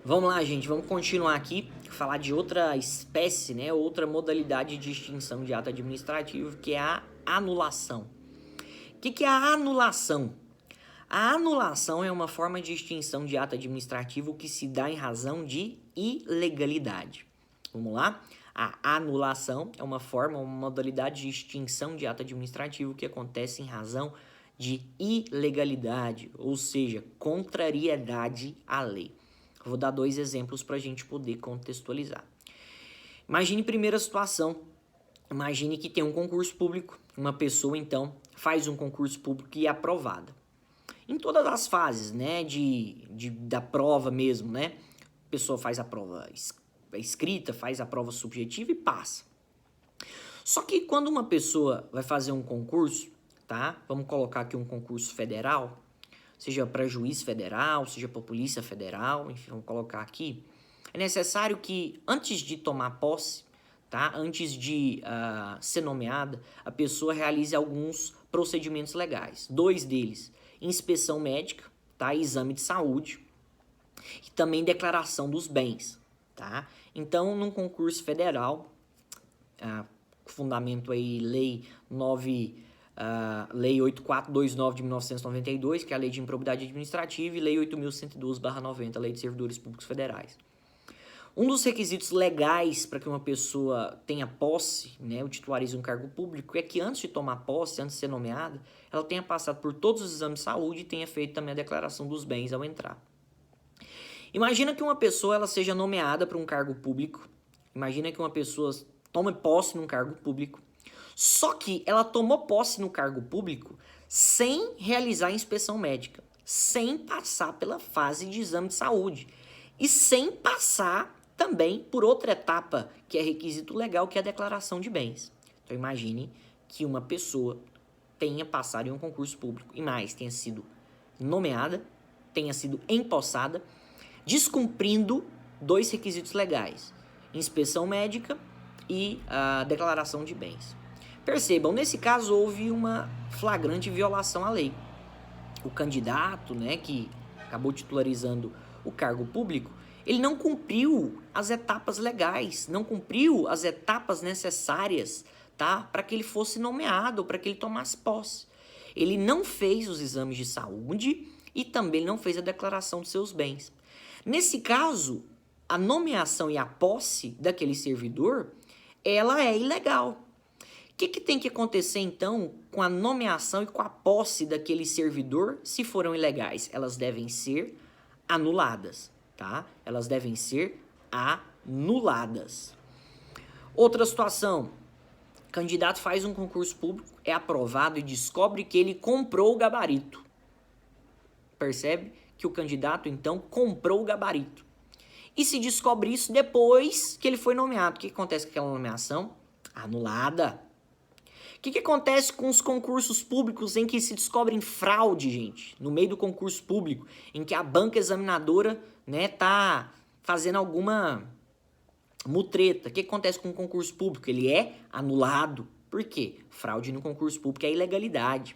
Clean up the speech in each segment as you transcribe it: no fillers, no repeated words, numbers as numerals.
Vamos lá, gente, vamos continuar aqui, falar de outra espécie, né, outra modalidade de extinção de ato administrativo, que é a anulação. O que é a anulação? A anulação é uma forma de extinção de ato administrativo que se dá em razão de ilegalidade. Vamos lá? A anulação é uma forma, uma modalidade de extinção de ato administrativo que acontece em razão de ilegalidade, ou seja, contrariedade à lei. Vou dar dois exemplos para a gente poder contextualizar. Imagine primeira situação. Imagine que tem um concurso público, uma pessoa então faz um concurso público e é aprovada. Em todas as fases, né, da prova mesmo, né? A pessoa faz a prova escrita, faz a prova subjetiva e passa. Só que quando uma pessoa vai fazer um concurso, tá? Vamos colocar aqui um concurso federal, seja para juiz federal, seja para polícia federal, enfim, vamos colocar aqui. É necessário que antes de tomar posse, tá? Antes de ser nomeada, a pessoa realize alguns procedimentos legais. Dois deles: inspeção médica, tá? Exame de saúde e também declaração dos bens, tá? Então, num concurso federal, fundamento aí Lei 8429 de 1992, que é a Lei de Improbidade Administrativa, e Lei 8112/90, Lei de Servidores Públicos Federais. Um dos requisitos legais para que uma pessoa tenha posse, né, ou titularize um cargo público, é que antes de tomar posse, antes de ser nomeada, ela tenha passado por todos os exames de saúde e tenha feito também a declaração dos bens ao entrar. Imagina que uma pessoa ela seja nomeada para um cargo público, imagina que uma pessoa tome posse num cargo público, só que ela tomou posse no cargo público sem realizar a inspeção médica, sem passar pela fase de exame de saúde e sem passar também por outra etapa que é requisito legal, que é a declaração de bens. Então imagine que uma pessoa tenha passado em um concurso público e mais, tenha sido nomeada, tenha sido empossada, descumprindo dois requisitos legais: inspeção médica e a declaração de bens. Percebam, nesse caso houve uma flagrante violação à lei. O candidato, né, que acabou titularizando o cargo público, ele não cumpriu as etapas legais, não cumpriu as etapas necessárias, tá, para que ele fosse nomeado, para que ele tomasse posse. Ele não fez os exames de saúde e também não fez a declaração de seus bens. Nesse caso, a nomeação e a posse daquele servidor, ela é ilegal. O que tem que acontecer, então, com a nomeação e com a posse daquele servidor, se foram ilegais? Elas devem ser anuladas, tá? Elas devem ser anuladas. Outra situação: o candidato faz um concurso público, é aprovado e descobre que ele comprou o gabarito. Percebe que o candidato, então, comprou o gabarito. E se descobre isso depois que ele foi nomeado, o que acontece com aquela nomeação? Anulada. O que acontece com os concursos públicos em que se descobrem fraude, gente? No meio do concurso público, em que a banca examinadora, né, tá fazendo alguma mutreta. O que acontece com o concurso público? Ele é anulado. Por quê? Fraude no concurso público é ilegalidade.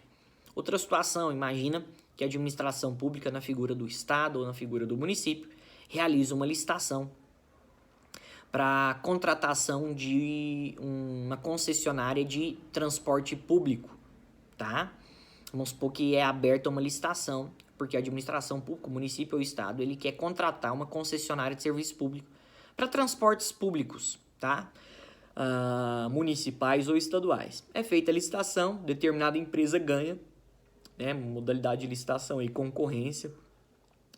Outra situação: imagina que a administração pública, na figura do Estado ou na figura do município, realiza uma licitação para contratação de uma concessionária de transporte público, tá? Vamos supor que é aberta uma licitação, porque a administração pública, o município ou o estado, ele quer contratar uma concessionária de serviço público para transportes públicos, tá? Municipais ou estaduais. É feita a licitação, determinada empresa ganha, né? Modalidade de licitação aí, concorrência,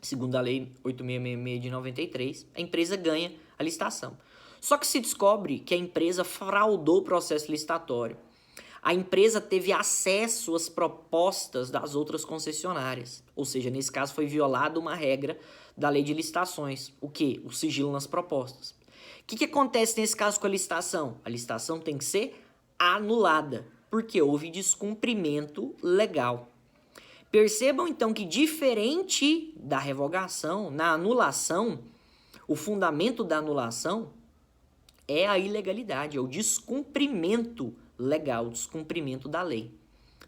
segundo a Lei 8666 de 93, a empresa ganha a licitação. Só que se descobre que a empresa fraudou o processo licitatório. A empresa teve acesso às propostas das outras concessionárias. Ou seja, nesse caso foi violada uma regra da Lei de Licitações. O quê? O sigilo nas propostas. O que acontece nesse caso com a licitação? A licitação tem que ser anulada, porque houve descumprimento legal. Percebam, então, que diferente da revogação, na anulação, o fundamento da anulação é a ilegalidade, é o descumprimento legal, o descumprimento da lei.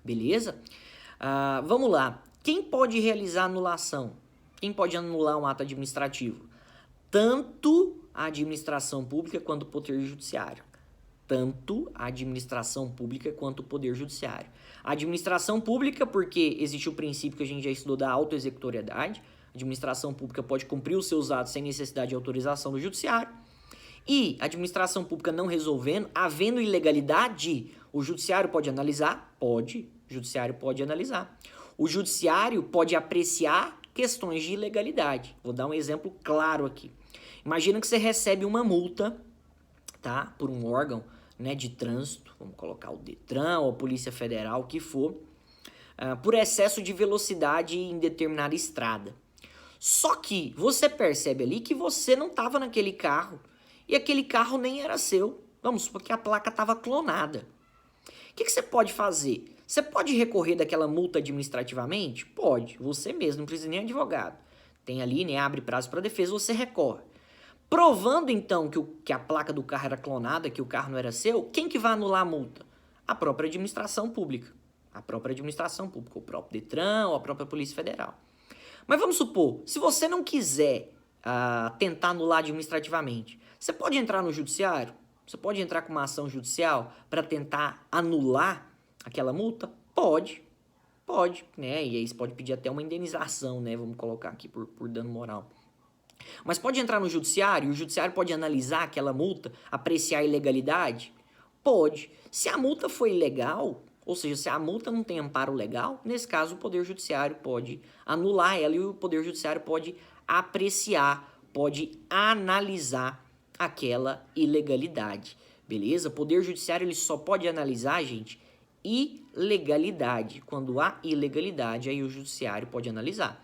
Beleza? Vamos lá. Quem pode realizar anulação? Quem pode anular um ato administrativo? tanto a administração pública quanto o poder judiciário. Tanto a administração pública quanto o poder judiciário. A administração pública, porque existe o princípio que a gente já estudou da autoexecutoriedade. A administração pública pode cumprir os seus atos sem necessidade de autorização do judiciário. E a administração pública não resolvendo, havendo ilegalidade, o judiciário pode analisar? Pode. O judiciário pode analisar. O judiciário pode apreciar questões de ilegalidade. Vou dar um exemplo claro aqui. Imagina que você recebe uma multa, tá, por um órgão, né, de trânsito, vamos colocar o Detran ou a Polícia Federal, o que for, por excesso de velocidade em determinada estrada. Só que você percebe ali que você não estava naquele carro e aquele carro nem era seu. Vamos supor que a placa estava clonada. O que você pode fazer? Você pode recorrer daquela multa administrativamente? Pode, você mesmo, não precisa nem advogado. Tem ali, né, abre prazo para defesa, você recorre. Provando, então, que a placa do carro era clonada, que o carro não era seu, quem que vai anular a multa? A própria administração pública. A própria administração pública, o próprio Detran ou a própria Polícia Federal. Mas vamos supor, se você não quiser tentar anular administrativamente, você pode entrar no judiciário? Você pode entrar com uma ação judicial para tentar anular aquela multa? Pode, né? E aí você pode pedir até uma indenização, né? Vamos colocar aqui por dano moral. Mas pode entrar no judiciário, e o judiciário pode analisar aquela multa, apreciar a ilegalidade? Pode. Se a multa foi ilegal, ou seja, se a multa não tem amparo legal, nesse caso o Poder Judiciário pode anular ela e o Poder Judiciário pode apreciar, pode analisar aquela ilegalidade, beleza? O Poder Judiciário ele só pode analisar, gente, ilegalidade. Quando há ilegalidade, aí o Judiciário pode analisar.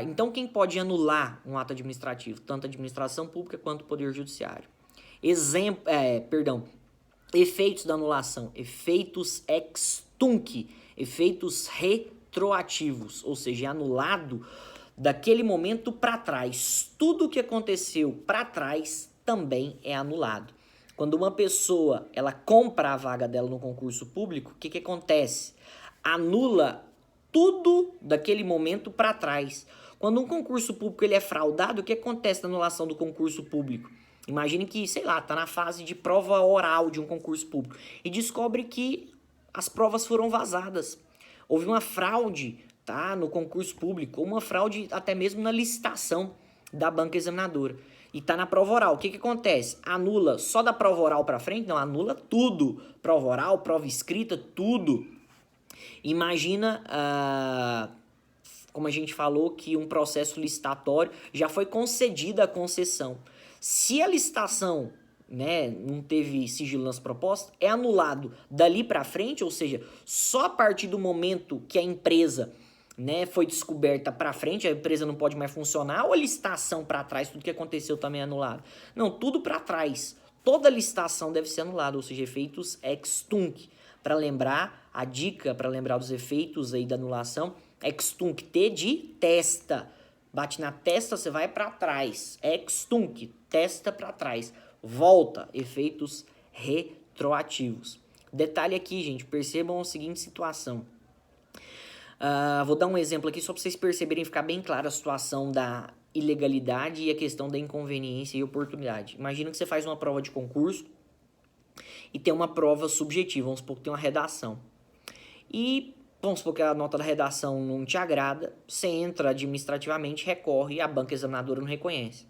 Então, quem pode anular um ato administrativo? Tanto a administração pública quanto o Poder Judiciário. Efeitos da anulação. Efeitos ex tunc, efeitos retroativos, ou seja, é anulado daquele momento para trás. Tudo o que aconteceu para trás também é anulado. Quando uma pessoa ela compra a vaga dela no concurso público, o que acontece? Anula tudo daquele momento para trás. Quando um concurso público ele é fraudado, o que acontece na anulação do concurso público? Imagine que, sei lá, tá na fase de prova oral de um concurso público e descobre que as provas foram vazadas. Houve uma fraude, tá, no concurso público, ou uma fraude até mesmo na licitação da banca examinadora. E tá na prova oral. O que acontece? Anula só da prova oral para frente? Não, anula tudo. Prova oral, prova escrita, tudo. Imagina, como a gente falou, que um processo licitatório já foi concedida a concessão. Se a licitação, né, não teve sigilo nas propostas, é anulado dali para frente, ou seja, só a partir do momento que a empresa, né, foi descoberta para frente, a empresa não pode mais funcionar, ou a licitação para trás, tudo que aconteceu também é anulado? Não, tudo para trás. Toda licitação deve ser anulada, ou seja, efeitos ex tunc. Para lembrar, a dica para lembrar dos efeitos aí da anulação, ex tunc, T de testa. Bate na testa, você vai para trás. Ex tunc, testa para trás. Volta, efeitos retroativos. Detalhe aqui, gente, percebam a seguinte situação. Vou dar um exemplo aqui só para vocês perceberem, ficar bem clara a situação da ilegalidade e a questão da inconveniência e oportunidade. Imagina que você faz uma prova de concurso e tem uma prova subjetiva, vamos supor que tem uma redação. E vamos supor que a nota da redação não te agrada, você entra administrativamente, recorre e a banca examinadora não reconhece.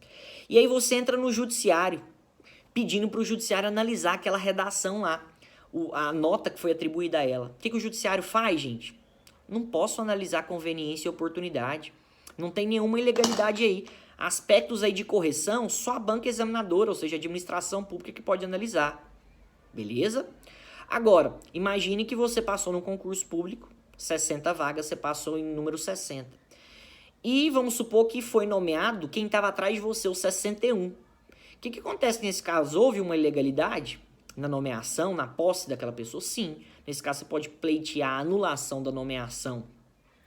E aí você entra no judiciário, pedindo para o judiciário analisar aquela redação lá, a nota que foi atribuída a ela. O que o judiciário faz, gente? Não posso analisar conveniência e oportunidade. Não tem nenhuma ilegalidade aí. Aspectos aí de correção, só a banca examinadora, ou seja, a administração pública que pode analisar. Beleza? Agora, imagine que você passou no concurso público, 60 vagas, você passou em número 60. E vamos supor que foi nomeado quem estava atrás de você, o 61. O que acontece nesse caso? Houve uma ilegalidade na nomeação, na posse daquela pessoa? Sim. Nesse caso, você pode pleitear a anulação da nomeação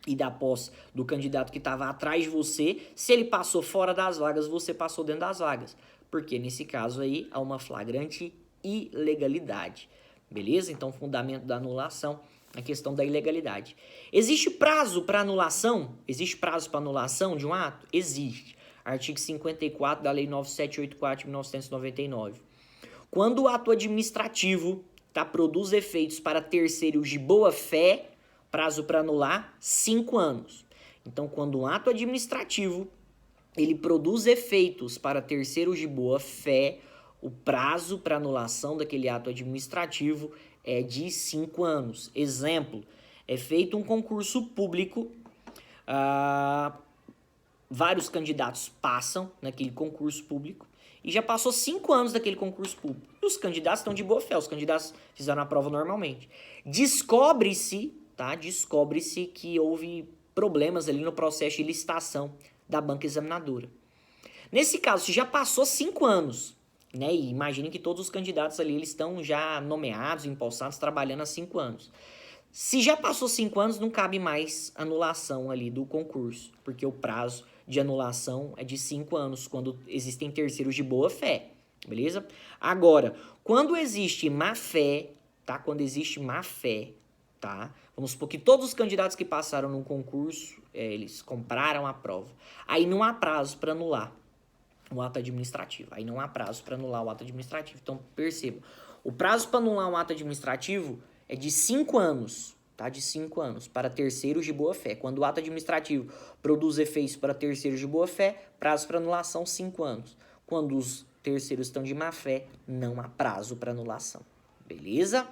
e da posse do candidato que estava atrás de você. Se ele passou fora das vagas, você passou dentro das vagas. Porque nesse caso aí, há uma flagrante ilegalidade. Beleza? Então, o fundamento da anulação é a questão da ilegalidade. Existe prazo para anulação? Existe prazo para anulação de um ato? Existe. Artigo 54 da Lei 9784 de 1999. Quando o ato administrativo produz efeitos para terceiros de boa-fé, prazo para anular, 5 anos. Então, quando um ato administrativo ele produz efeitos para terceiros de boa-fé, o prazo para anulação daquele ato administrativo é de 5 anos. Exemplo, é feito um concurso público, vários candidatos passam naquele concurso público e já passou 5 anos daquele concurso público. E os candidatos estão de boa fé, os candidatos fizeram a prova normalmente. Descobre-se que houve problemas ali no processo de licitação da banca examinadora. Nesse caso, se já passou 5 anos, né, e imagine que todos os candidatos ali eles estão já nomeados, empossados, trabalhando há 5 anos. Se já passou 5 anos, não cabe mais anulação ali do concurso, porque o prazo de anulação é de 5 anos, quando existem terceiros de boa fé, beleza? Agora, quando existe má fé, tá? Quando existe má fé, tá? Vamos supor que todos os candidatos que passaram no concurso, eles compraram a prova. Aí não há prazo para anular o ato administrativo. Aí não há prazo para anular o ato administrativo. Então, perceba, o prazo para anular um ato administrativo é de 5 anos, tá? De 5 anos, para terceiros de boa-fé. Quando o ato administrativo produz efeitos para terceiros de boa-fé, prazo para anulação, 5 anos. Quando os terceiros estão de má-fé, não há prazo para anulação. Beleza?